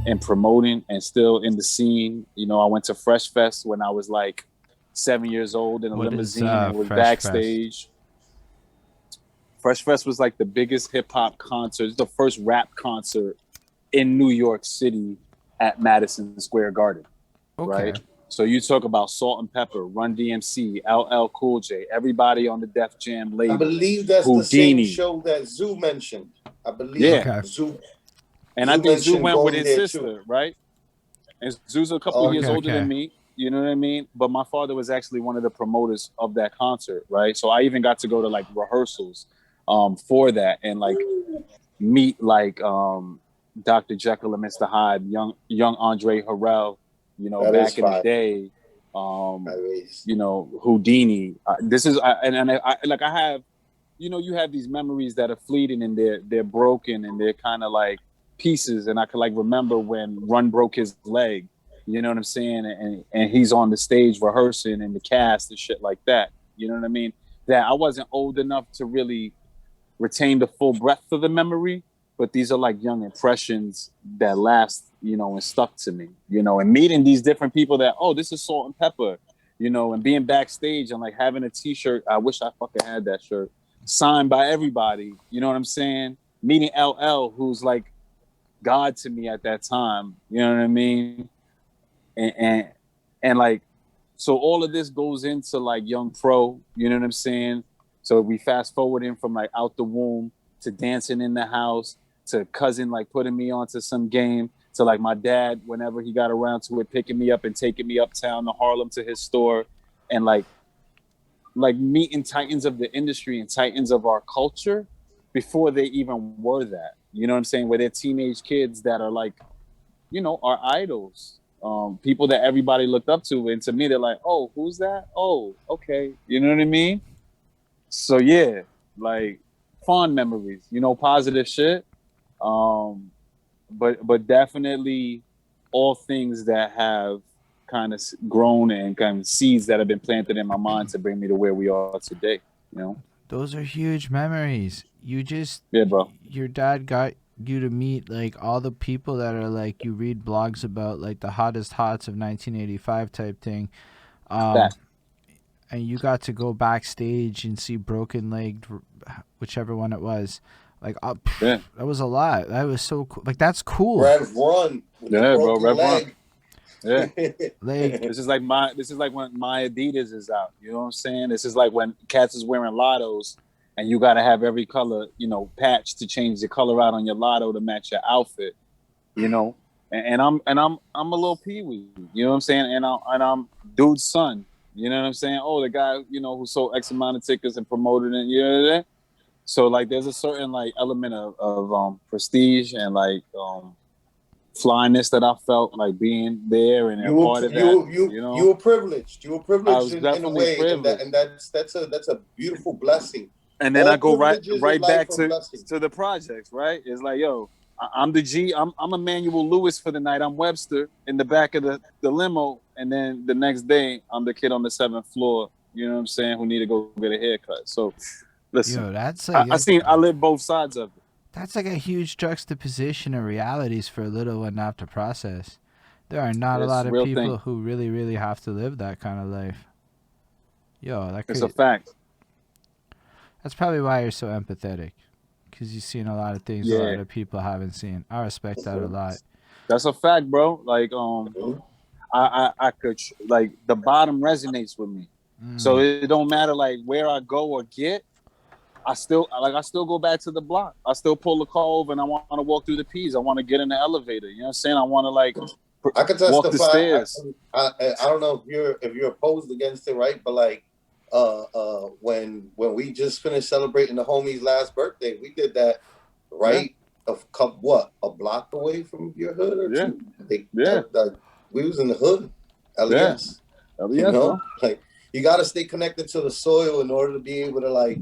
and promoting and still in the scene. You know, I went to Fresh Fest when I was like 7 years old in a What is limousine and was Fresh Fest? backstage. Fresh Fest was like the biggest hip hop concert. It's the first rap concert in New York City at Madison Square Garden, right? Okay. So you talk about Salt and Pepper, Run DMC, LL Cool J, everybody on the Def Jam I label, believe that's the same Houdini, show that Zoo mentioned. I believe yeah. Okay. Zoo And I Zoo think Zoo mentioned went with going his there too. sister, right? And Zoo's a couple Oh, years Okay. older than Okay. me. You know what I mean? But my father was actually one of the promoters of that concert, right? So I even got to go to like rehearsals for that and like meet like Dr. Jekyll and Mr. Hyde, young Andre Harrell, you know, that is back in the fire. day. That is. You know, Houdini. This is and I like I have, you know, you have these memories that are fleeting and they're broken and they're kind of like pieces. And I could like remember when Run broke his leg, you know what I'm saying? And he's on the stage rehearsing and the cast and shit like that. You know what I mean? That I wasn't old enough to really retain the full breadth of the memory, but these are like young impressions that last, you know, and stuck to me, you know, and meeting these different people that, oh, this is Salt and Pepper, you know, and being backstage and like having a t-shirt. I wish I fucking had that shirt signed by everybody. You know what I'm saying? Meeting LL, who's like God to me at that time. You know what I mean? And like, so all of this goes into like Young Pro. You know what I'm saying? So we fast forwarding from like Out the Womb to Dancing in the House to Cousin like putting me onto some game to like my dad whenever he got around to it picking me up and taking me uptown to Harlem to his store and like meeting titans of the industry and titans of our culture before they even were that. You know what I'm saying? Where they're teenage kids that are like, you know, our idols, people that everybody looked up to. And to me, they're like, oh, who's that? Oh, okay. You know what I mean? So yeah, like fond memories, you know, positive shit. But definitely all things that have kind of grown and kind of seeds that have been planted in my mind to bring me to where we are today. You know? Those are huge memories. Yeah, bro. Your dad got you to meet like all the people that are like you read blogs about, like the hottest hots of 1985 type thing. Um, That. and you got to go backstage and see Broken Legged, whichever one it was. Like, Yeah. that was a lot. That was so cool. Like, that's cool. Rev Run with the Yeah, bro. broken Rev Run. leg. Yeah. Like, This is like when my Adidas is out. You know what I'm saying? This is like when cats is wearing lottos and you gotta have every color, you know, patch to change the color out on your lotto to match your outfit. You know? And I'm a little peewee. You know what I'm saying? And I'm dude's son. You know what I'm saying? Oh, the guy, you know, who sold X amount of tickets and promoted it, you know that? So like there's a certain like element of prestige and like flyness that I felt like being there and a part of that. You You know, were privileged. You were I privileged was in a definitely way, privileged. and that's a beautiful blessing. And then I All go privileges in right life back are to blessings. the projects. Right? It's like, yo, I'm the G. I'm Emmanuel Lewis for the night. I'm Webster in the back of the limo, and then the next day I'm the kid on the 7th floor. You know what I'm saying? Who need to go get a haircut. So listen, yo, that's like I live both sides of it. that's like a huge juxtaposition of realities for a little one to have to process. There are not a It's lot a of real thing. people who really, really have to live that kind of life. Yo, It's a fact. that's probably why you're so empathetic, because you've seen a lot of things a lot Yeah, of people haven't seen. I respect that a lot. that's a fact, bro. Like I could like the bottom resonates with me. So Mm. it don't matter like where I go or get. I still go back to the block. I still pull the car over and I want to walk through the P's. I want to get in the elevator. You know what I'm saying? I want to like I can walk the testify. stairs. I don't know if you're opposed against it, right? But like when we just finished celebrating the homie's last birthday, we did that right a block away from your hood or Yeah, two. Like, yeah, we was in the hood, yeah. LES. You Yes, know, bro. like you got to stay connected to the soil in order to be able to like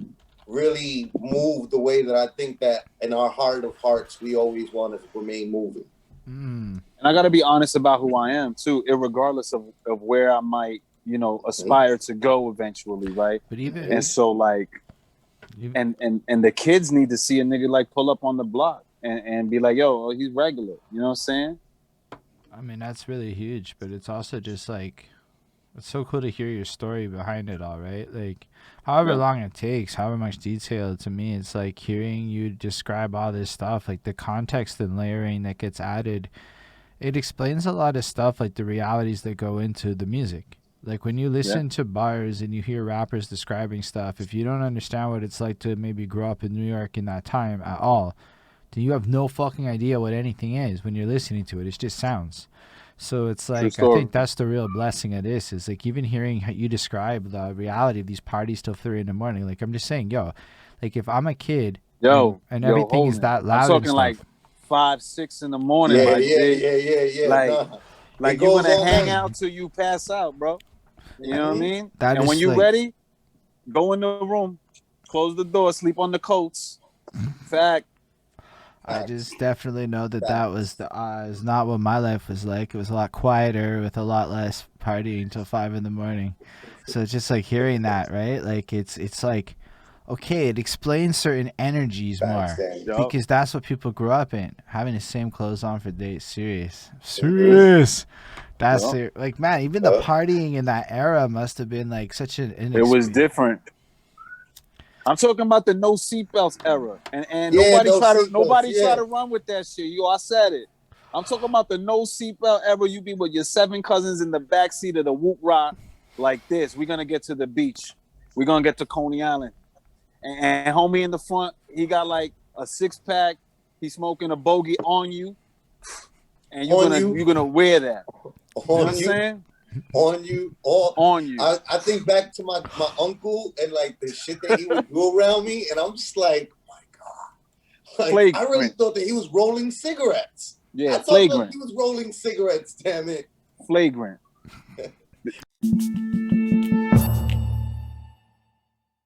really move the way that I think that in our heart of hearts we always want to remain moving. Mm. And I got to be honest about who I am too, regardless of where I might, you know, aspire to go eventually, right? But even And so like, and the kids need to see a nigga like pull up on the block. and be like, yo, he's regular. You know what I'm saying? I mean, that's really huge, but it's also just like, it's so cool to hear your story behind it all, right? Like, however long it takes, however much detail, to me, it's like hearing you describe all this stuff, like the context and layering that gets added. It explains a lot of stuff, like the realities that go into the music. Like when you listen to bars and you hear rappers describing stuff, if you don't understand what it's like to maybe grow up in New York in that time at all, then you have no fucking idea what anything is when you're listening to it. It's just sounds. So it's like, I think that's the real blessing of this, is like even hearing how you describe the reality of these parties till 3 a.m. Like I'm just saying, yo, like if I'm a kid and everything Holden, is that loud, I'm talking and stuff, like 5, 6 in the morning. Yeah. Like you're gonna hang out till you pass out, bro. You know what I mean? And when you're ready, go in the room, close the door, sleep on the coats. Fact. I just definitely know that was is not what my life was like. It was a lot quieter with a lot less partying till 5 a.m. So it's just like hearing that, right? Like it's like, okay, it explains certain energies more because that's what people grew up in, having the same clothes on for days. Serious. That's it. Like, man, even the partying in that era must have been like such an It was different. I'm talking about the no seatbelts era, and nobody try to run with that shit. I said it. I'm talking about the no seatbelt era. You be with your 7 cousins in the back seat of the Whoop Rock like this. We're gonna get to the beach. We're gonna get to Coney Island, and homie in the front, he got like a 6-pack. He's smoking a bogey on you, and you're gonna wear that. You know what I'm saying? On you. I think back to my uncle and like the shit that he would do around me, and I'm just like, oh my God. Like, I really thought that he was rolling cigarettes. Yeah, I thought that he was rolling cigarettes, damn it. Flagrant.